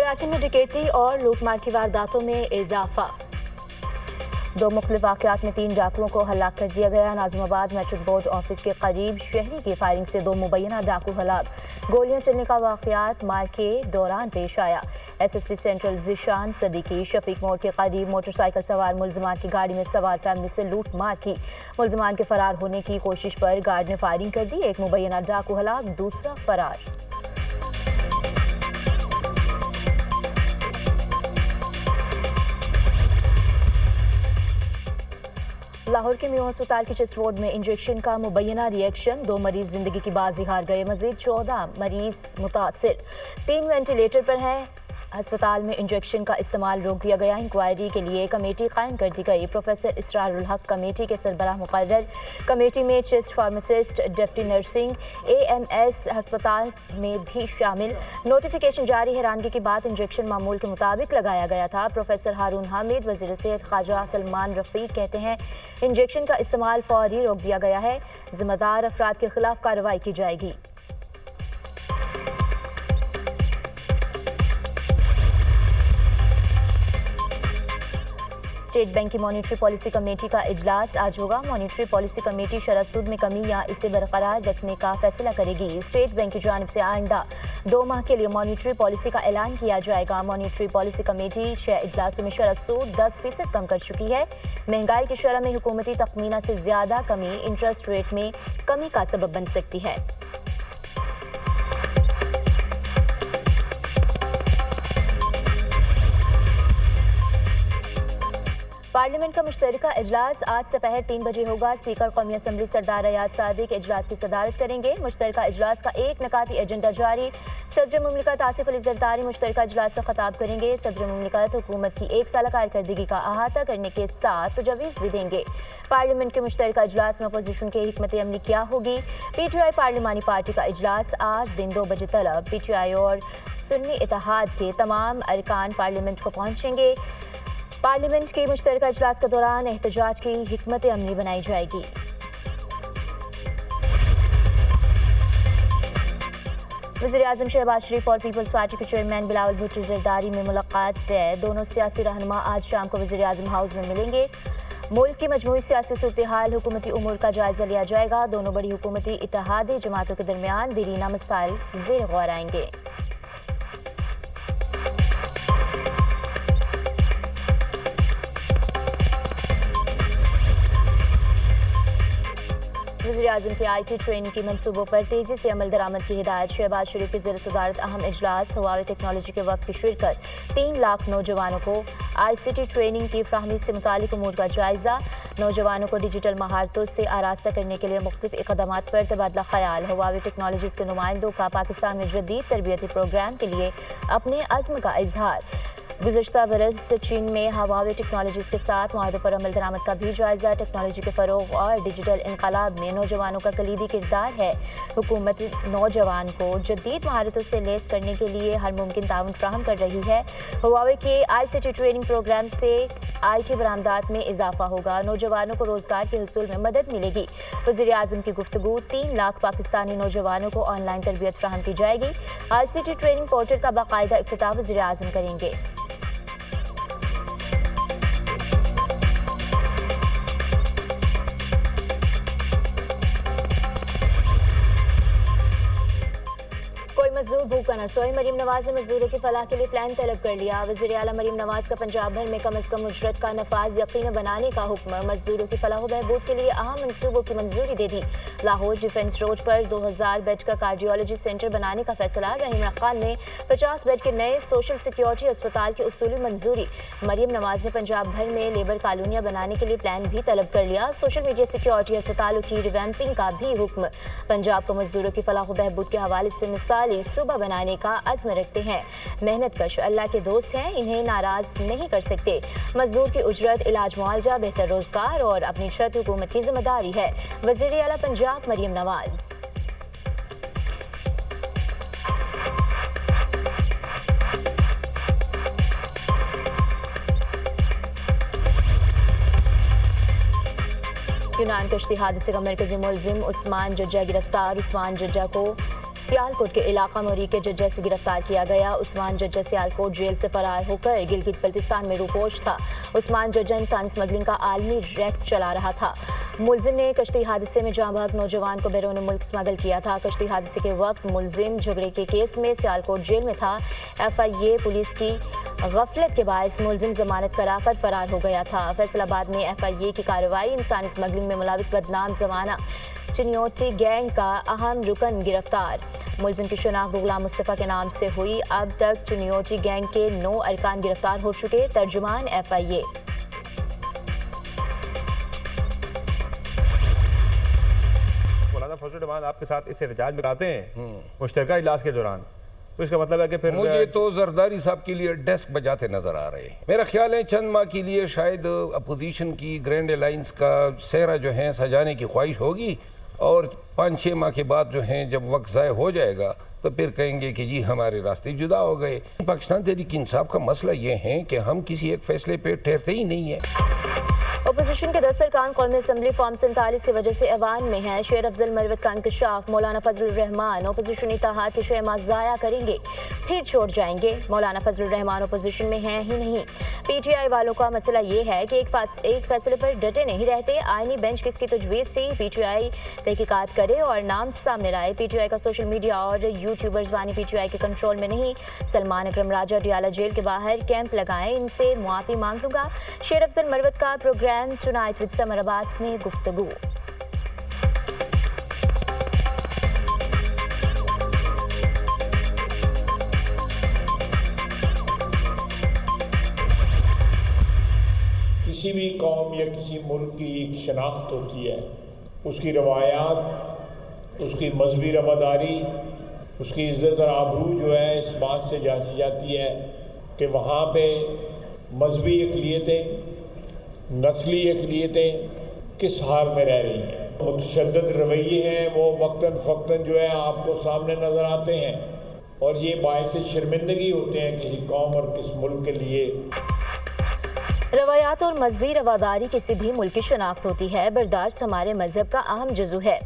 कराची में डकैती और लूटमार की वारदातों में इजाफा। दो मुख्तलिफ वाक़यात में 3 डाकुओं को हलाक कर दिया गया। नाज़िमाबाद मैट्रिक बोर्ड ऑफिस के करीब शहरी की फायरिंग से 2 मुबैना डाकू हलाक। गोलियां चलने का वाक़यात मार के दौरान पेश आया। SSP सेंट्रल ज़ीशान सदीकी शफीक मोड़ के करीब मोटरसाइकिल सवार मुलजमान की गाड़ी में सवार फैमिली से लूट मार की। मुलजमान के फरार होने की कोशिश पर गार्ड ने फायरिंग कर दी। एक मुबैना डाकू हलाक, दूसरा फरार। लाहौर के म्यू अस्पताल के चेस्ट वार्ड में इंजेक्शन का मुबैना रिएक्शन, 2 मरीज जिंदगी की बाजी हार गए। मजीद 14 मरीज मुतासिर, 3 वेंटिलेटर पर हैं। अस्पताल में इंजेक्शन का इस्तेमाल रोक दिया गया। इंक्वायरी के लिए कमेटी कायम कर दी गई। प्रोफेसर इसरारुल हक कमेटी के सरबराह मुकर्रर। कमेटी में chest pharmacist, deputy nursing, AMS अस्पताल में भी शामिल। नोटिफिकेशन जारी। हैरानगी की बात, इंजेक्शन मामूल के मुताबिक लगाया गया था। प्रोफेसर हारून हामिद, वज़ीर सेहत ख्वाजा सलमान रफ़ीक कहते हैं इंजेक्शन का इस्तेमाल फौरी रोक दिया गया है। जिम्मेदार अफराद के खिलाफ कार्रवाई की जाएगी। स्टेट बैंक की मॉनिटरी पॉलिसी कमेटी का इजलास आज होगा। मॉनिटरी पॉलिसी कमेटी शरह सूद में कमी या इसे बरकरार रखने का फैसला करेगी। स्टेट बैंक की जानिब से आइंदा 2 माह के लिए मॉनिटरी पॉलिसी का ऐलान किया जाएगा। मॉनिटरी पॉलिसी कमेटी 6 इजलासों में शरह सूद 10% कम कर चुकी है। महंगाई की शरह में हुकूमती तखमीना से ज्यादा कमी इंटरेस्ट रेट में कमी का सबब बन सकती है। पार्लियामेंट का मुश्तरका इजलास आज दोपहर 3 बजे होगा। स्पीकर कौमी असम्बली सरदार अयाज सादिक इजलास की सदारत करेंगे। मुश्तरका इजलास का एक नकाती एजेंडा जारी। सदर मुमलिकत आसिफ अली जरदारी मुश्तरका इजलास से खिताब करेंगे। सदर मुमलिकत हुकूमत की 1 साल कारकर्दगी का अहाता करने के साथ तजवीज़ भी देंगे। पार्लियामेंट के मुश्तरका इजलास में अपोजिशन की हिकमत अमली क्या होगी। PTI पार्लिमानी पार्टी का इजलास आज दिन 2 बजे तलब। PTI और सुन्नी इत्तेहाद के तमाम अरकान पार्लियामेंट को पहुंचेंगे। पार्लियामेंट के मुश्तरका इजलास के दौरान एहतजाज की हिकमत अमली बनाई जाएगी। वज़ीर-ए-आज़म शहबाज शरीफ और पीपल्स पार्टी के चेयरमैन बिलावल भुट्टो जरदारी में मुलाकात तय। दोनों सियासी रहनुमा आज शाम को वज़ीर-ए-आज़म हाउस में मिलेंगे। मुल्क की मजमूई सियासी सूरत हाल, हुकूमती उमूर का जायजा लिया जाएगा। दोनों बड़ी हुकूमती इत्तेहादी जमातों के दरमियान दीरीना मसाइल ज़ेर गौर आएंगे। वज़ीर-ए-आज़म की IT ट्रेनिंग की मनसूबों पर तेजी से अमल दरामद की हिदायत। शहबाज शरीफ की ज़ेर सदारत अहम इजलास। हुआवे टेक्नोलॉजी के वक्त की शिरकत। 3 लाख नौजवानों को ICT ट्रेनिंग की फ्राहमी से मुतालिक उमूर का जायजा। नौजवानों को डिजिटल महारतों से आरास्ता करने के लिए मुख्तलिफ इक़दामात पर तबादला ख्याल। हुआवे टेक्नोलॉजीज़ के नुमाइंदों का पाकिस्तान में जदीद तरबियती प्रोग्राम के लिए अपने अज़्म का इजहार। गुज़श्ता बरस चीन में हुआवे टेक्नोलॉजीज़ के साथ मुआहदों पर अमल दरामद का भी जायजा। टेक्नोलॉजी के फ़रोग़ और डिजिटल इनक़लाब में नौजवानों का कलीदी किरदार है। हुकूमत नौजवान को जदीद महारतों से लेस करने के लिए हर मुमकिन ताउन फ्राहम कर रही है। हुआवे के ICT ट्रेनिंग प्रोग्राम से IT बरामदात में इजाफा होगा। नौजवानों को रोज़गार के हुसूल में मदद मिलेगी। वज़ीर-ए-आज़म की गुफ्तगू। 3 लाख पाकिस्तानी नौजवानों को ऑनलाइन तरबियत फ्राहम की जाएगी। ICT ट्रेनिंग पोर्टल का बाकायदा इफ्तिताह वज़ीर-ए-आज़म करेंगे। मजदूर भूखा न सोए। मरीम नवाज ने मजदूरों की फलाह के लिए प्लान तलब कर लिया। वज़ीर आला मरीम नवाज का पंजाब भर में कम अज़ कम उजरत का नफाज यकीन बनाने का हुक्म। मजदूरों की फलाह व बहबूद के लिए अहम मनसूबों की मंजूरी दे दी। लाहौर डिफेंस रोड पर 2000 बेड का कार्डियोलॉजी सेंटर बनाने का फैसला। रहीम खान ने 50 बेड के नए सोशल सिक्योरिटी अस्पताल की उसूली मंजूरी। मरीम नवाज ने पंजाब भर में लेबर कॉलोनियां बनाने के लिए प्लान भी तलब कर लिया। सोशल मीडिया सिक्योरिटी अस्पतालों की रिवैम्पिंग का भी हुक्म। पंजाब को मजदूरों की फलाह व बहबूद के हवाले से मिसाली सूबा बनाने का अज़्म रखते हैं। मेहनत कश अल्लाह के दोस्त हैं, इन्हें नाराज नहीं कर सकते। मजदूर की उजरत, इलाज, मुआवजा, बेहतर रोजगार और अपनी छत हुकूमत की जिम्मेदारी है। वज़ीर आला पंजाब मरीम नवाज। यूनान कश्ती हादसे का मरकजी मुलजिम उस्मान जज्जा गिरफ्तार। उस्मान जज्जा को सियालकोट के इलाका मोरी के जज्जा से गिरफ्तार किया गया। उस्मान जज्जा सियालकोट जेल से फरार होकर गिलगित बल्तिस्तान में रूपोश था। उस्मान जज्जा इंसानी स्मगलिंग का आलमी रैकेट चला रहा था। मुलजिम ने कश्ती हादसे में जाँ बहक नौजवान को बैरून मुल्क स्मगल किया था। कश्ती हादसे के वक्त मुलजिम झगड़े के केस में सियालकोट जेल में था। FIA पुलिस की गफलत के बायस मुलजिम जमानत कराकर फरार हो गया था। फैसलाबाद में FIA की कार्रवाई। इंसानी स्मगलिंग में मुलविस बदनाम जमाना चिन्योटी गैंग का अहम रुकन गिरफ्तार। मुलजिम की शनाख्त गुलाम मुस्तफ़ा के नाम से हुई। अब तक चिन्योटी गैंग के 9 अरकान गिरफ्तार हो चुके। तर्जुमान FIA। मौलाना फजल रहमान आपके साथ इस एहतजाज में आते हैं मुश्तरका इजलास के दौरान, तो इसका मतलब है कि फिर मुझे तो जरदारी साहब के लिए डेस्क बजाते नजर आ रहे हैं। मेरा ख्याल है चंद माह के लिए शायद अपोजिशन की ग्रैंड अलायंस का सेहरा जो है सजाने की ख्वाहिश होगी और 5-6 माह के बाद जो है जब वक्त ज़ाय हो जाएगा तो फिर कहेंगे कि जी हमारे रास्ते जुदा हो गए। पाकिस्तान तहरीक इंसाफ का मसला ये है कि हम किसी एक फैसले पे ठहरते ही नहीं है। अपोजिशन के 10 अरकान कौमी असम्बली फॉर्म 47 की वजह से ऐवान में हैं। शेर अफजल मरवत का इंकशाफ। मौलाना फजल रहमान अपोजिशन इत्तेहाद के शहमा ज़ाया करेंगे फिर छोड़ जाएंगे। मौलाना फजल रहमान अपोजिशन में हैं ही नहीं। PTI वालों का मसला ये है कि एक फैसले पर डटे नहीं रहते। आईनी बेंच किसकी तजवीज़ से PTI तहकीकात करे और नाम सामने लाए। PTI का सोशल मीडिया और यूट्यूबर्स बानी PTI के कंट्रोल में नहीं। सलमान अकरम राजा डियाला जेल के बाहर कैंप लगाएं, इनसे मुआफ़ी मांग लूंगा। शेर अफजल मरवत का program tonight with Samar Abbas में गुफ्तगू। किसी भी कौम या किसी मुल्क की एक शनाख्त होती है, उसकी रवायात, उसकी मजहबी रवादारी, उसकी इज़्ज़त और आबरू जो है इस बात से जांची जाती है कि वहाँ पे मजहबी अक़लियतें, नस्ली अक़लियतें किस हाल में रह रही हैं। मुतशद्दिद रवैये हैं वो वक्तन फ़क्तन जो है आपको सामने नज़र आते हैं और ये बायस शर्मिंदगी होते हैं किसी कौम और किस मुल्क के लिए। रवायात और मजहबी रवादारी किसी भी मुल्क की शनाख्त होती है। बर्दाश्त हमारे मजहब का अहम जुज़ू है।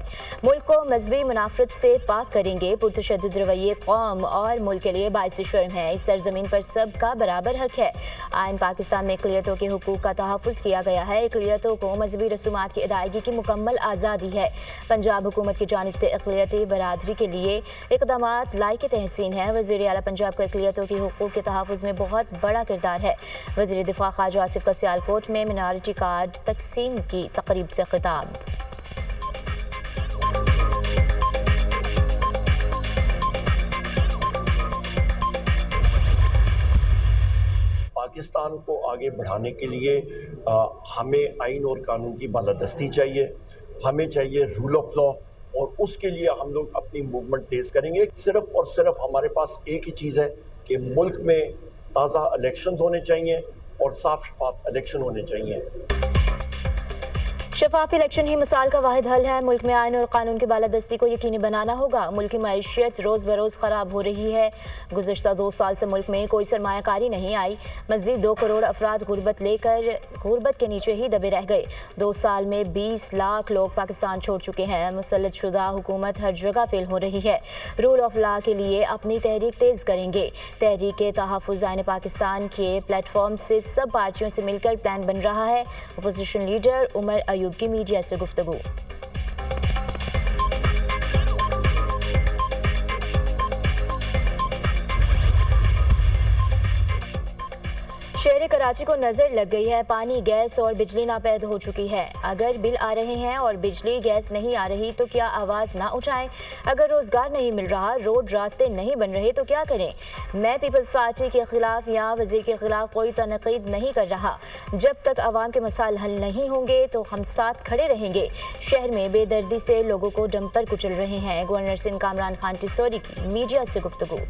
मुल्क को मजहबी मुनाफरत से पाक करेंगे। पुरतशद्दुद रवैये कौम और मुल्क के लिए बाइस शर्म है। इस सरजमीन पर सब का बराबर हक है। आइन पाकिस्तान में अक़लियतों के हुकूक का तहफ़्फ़ुज़ किया गया है। अक़लियतों को मजहबी रसूमात की अदायगी की मुकम्मल आज़ादी है। पंजाब हुकूमत की जानिब से अक़लियती बरादरी के लिए इक़दामात लायक तहसीन है। वज़ीर आला पंजाब का अक़लियतों के हुकूक के तहफ़्फ़ुज़ में बहुत बड़ा किरदार है। वज़ीर दिफ़ा ख्वाजा आसिफ का सियालकोट में मिनारिटी कार्ड तकसीम की तकरीब से खिताब। पाकिस्तान को आगे बढ़ाने के लिए हमें आइन और कानून की बालादस्ती चाहिए, हमें चाहिए रूल ऑफ लॉ और उसके लिए हम लोग अपनी मूवमेंट तेज करेंगे। सिर्फ और सिर्फ हमारे पास एक ही चीज़ है कि मुल्क में ताज़ा इलेक्शंस होने चाहिए और साफ शफाफ इलेक्शन होने चाहिए। शफाफ इलेक्शन ही मिसाल का वाहिद हल है। मुल्क में आइन और कानून की बालादस्ती को यकीनी बनाना होगा। मुल्क की मईशत रोज़ बरोज़ ख़राब हो रही है। गुज़श्ता 2 साल से मुल्क में कोई सरमायाकारी नहीं आई। मज़ीद 2 करोड़ अफराद गुर्बत के नीचे ही दबे रह गए। 2 साल में 20 लाख लोग पाकिस्तान छोड़ चुके हैं। मुसल्लत शुदा हुकूमत हर जगह फेल हो रही है। रूल ऑफ लॉ के लिए अपनी तहरीक तेज़ करेंगे। तहरीक तहफ़्फ़ुज़ आइन पाकिस्तान के प्लेटफॉर्म से सब पार्टियों से मिलकर प्लान बन रहा है। अपोजिशन लीडर उमर अयूब की मीडिया से गुफ्तगू। शहर कराची को नजर लग गई है। पानी, गैस और बिजली नापैद हो चुकी है। अगर बिल आ रहे हैं और बिजली गैस नहीं आ रही तो क्या आवाज़ ना उठाएं? अगर रोज़गार नहीं मिल रहा, रोड रास्ते नहीं बन रहे तो क्या करें? मैं पीपल्स पार्टी के खिलाफ या वज़ीर के खिलाफ कोई तनकीद नहीं कर रहा। जब तक आवाम के मसाइल हल नहीं होंगे तो हम साथ खड़े रहेंगे। शहर में बेदर्दी से लोगों को डंपर कुचल रहे हैं। गवर्नर सिंध कामरान खान टिसोरी की मीडिया से गुफ्तगू।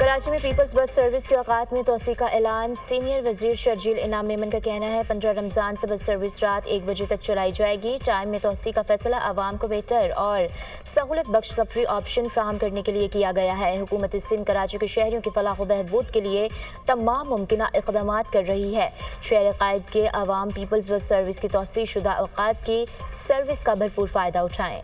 कराची में पीपल्स बस सर्विस के औकात में तोसी का ऐलान। सीनियर वजीर शर्जील इनाम मेमन का कहना है 15 रमजान से बस सर्विस रात 1 बजे तक चलाई जाएगी। टाइम में तोसी का फैसला आवाम को बेहतर और सहूलत बख्श तफरी ऑप्शन फ्राहम करने के लिए किया गया है। हुकूमत सिंध कराची के शहरियों की फलाह व बहबूद के लिए तमाम मुमकिन इक़दाम कर रही है। शहर कायद के अवाम पीपल्स बस सर्विस की तोसी शुदा औकात की सर्विस का भरपूर फ़ायदा उठाएँ।